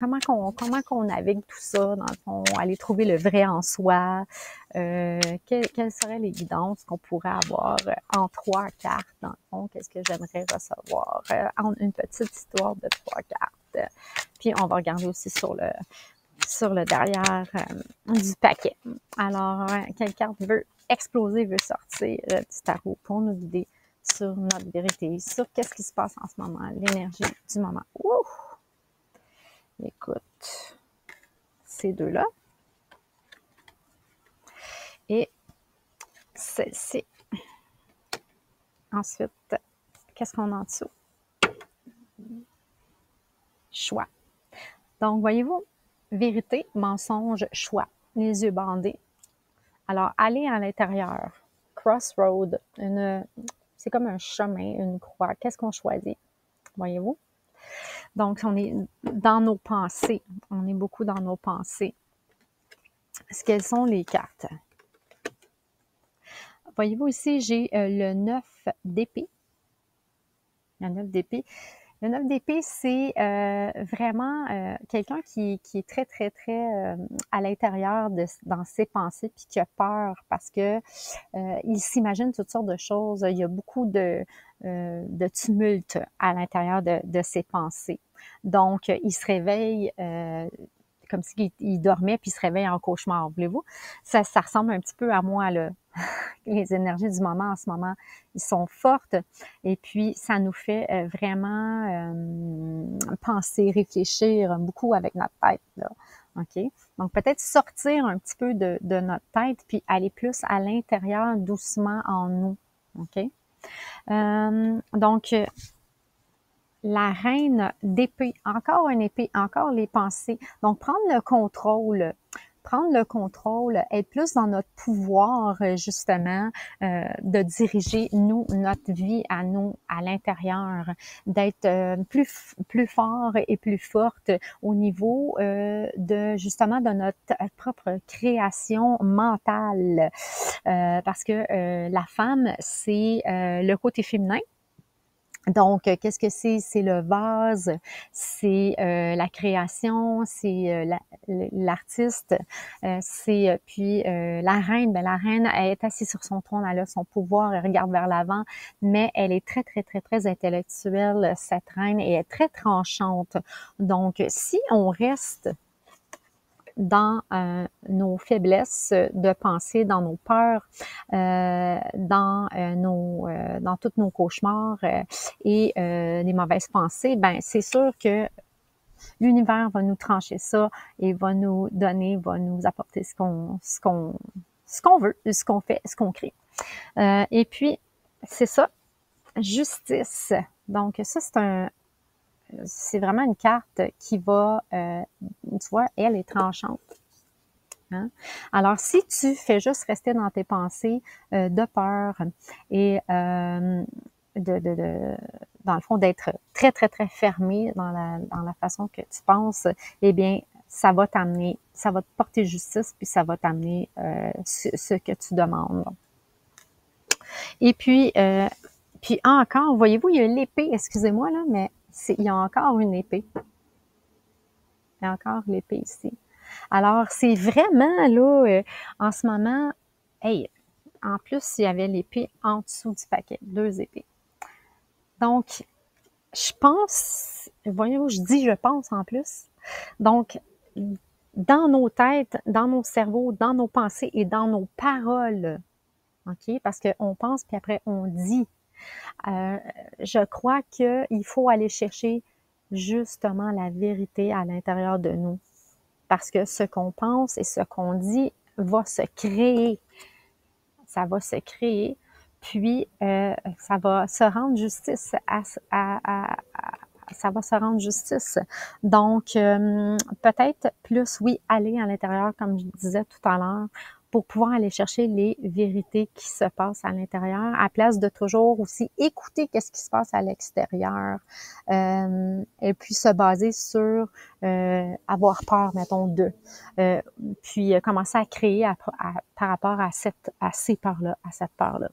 comment qu'on navigue tout ça, dans le fond, aller trouver le vrai en soi, quelles seraient les guidances qu'on pourrait avoir en 3 cartes, dans le fond, qu'est-ce que j'aimerais recevoir en une petite histoire de 3 cartes. Puis on va regarder aussi sur le derrière du paquet. Alors, quelle carte veut exploser, veut sortir du tarot pour nous guider sur notre vérité, sur qu'est-ce qui se passe en ce moment, l'énergie du moment. Ouh! Écoute, ces deux-là. Et celle-ci. Ensuite, qu'est-ce qu'on a en dessous? Choix. Donc, voyez-vous, vérité, mensonge, choix. Les yeux bandés. Alors, aller à l'intérieur. Crossroad. C'est comme un chemin, une croix. Qu'est-ce qu'on choisit? Voyez-vous? Donc, on est dans nos pensées. On est beaucoup dans nos pensées. Quelles sont les cartes? Voyez-vous ici, j'ai le 9 d'épée. Le 9 d'épée. Le 9 d'épée, c'est vraiment quelqu'un qui est très, très, très à l'intérieur dans ses pensées puis qui a peur parce que il s'imagine toutes sortes de choses. Il y a beaucoup de tumulte à l'intérieur de ses pensées. Donc, il se réveille comme s'il dormait puis il se réveille en cauchemar, voulez-vous? Ça ressemble un petit peu à moi, là. Les énergies du moment en ce moment, ils sont fortes et puis ça nous fait vraiment penser, réfléchir beaucoup avec notre tête, là. OK? Donc, peut-être sortir un petit peu de notre tête puis aller plus à l'intérieur, doucement en nous. OK? Donc, la reine d'épée, encore une épée, encore les pensées. Donc, prendre le contrôle, être plus dans notre pouvoir, justement, de diriger notre vie à nous, à l'intérieur, d'être plus fort et plus forte au niveau justement, de notre propre création mentale. Parce que la femme, c'est le côté féminin. Donc, qu'est-ce que c'est? C'est le vase, c'est la création, c'est l'artiste, c'est puis la reine. Ben, la reine, elle est assise sur son trône, elle a son pouvoir, elle regarde vers l'avant, mais elle est très, très, très, très intellectuelle, cette reine, et elle est très tranchante. Donc, si on reste dans nos faiblesses de pensée, dans nos peurs, dans tous nos cauchemars et les mauvaises pensées, ben c'est sûr que l'univers va nous trancher ça et va nous donner, va nous apporter ce qu'on veut, ce qu'on fait, ce qu'on crée. Et puis c'est ça, justice. Donc ça c'est vraiment une carte qui va, tu vois, elle est tranchante. Hein? Alors, si tu fais juste rester dans tes pensées de peur et dans le fond, d'être très, très, très fermé dans la façon que tu penses, eh bien, ça va te porter justice, puis ça va t'amener ce que tu demandes. Et puis encore, voyez-vous, il y a l'épée, excusez-moi, là, mais il y a encore une épée. Il y a encore l'épée ici. Alors, c'est vraiment, là, en ce moment, hey, en plus, il y avait l'épée en dessous du paquet, 2 épées. Donc, je pense, voyez-vous, je pense en plus. Donc, dans nos têtes, dans nos cerveaux, dans nos pensées et dans nos paroles, OK? Parce qu'on pense, puis après, on dit. Je crois qu'il faut aller chercher justement la vérité à l'intérieur de nous. Parce que ce qu'on pense et ce qu'on dit va se créer. Ça va se créer, puis ça va se rendre justice ça va se rendre justice. Donc, peut-être plus, oui, aller à l'intérieur, comme je disais tout à l'heure, pour pouvoir aller chercher les vérités qui se passent à l'intérieur, à place de toujours aussi écouter qu'est-ce qui se passe à l'extérieur, et puis se baser sur avoir peur, mettons, d'eux. Puis commencer à créer par rapport à ces peurs-là, à cette peur-là.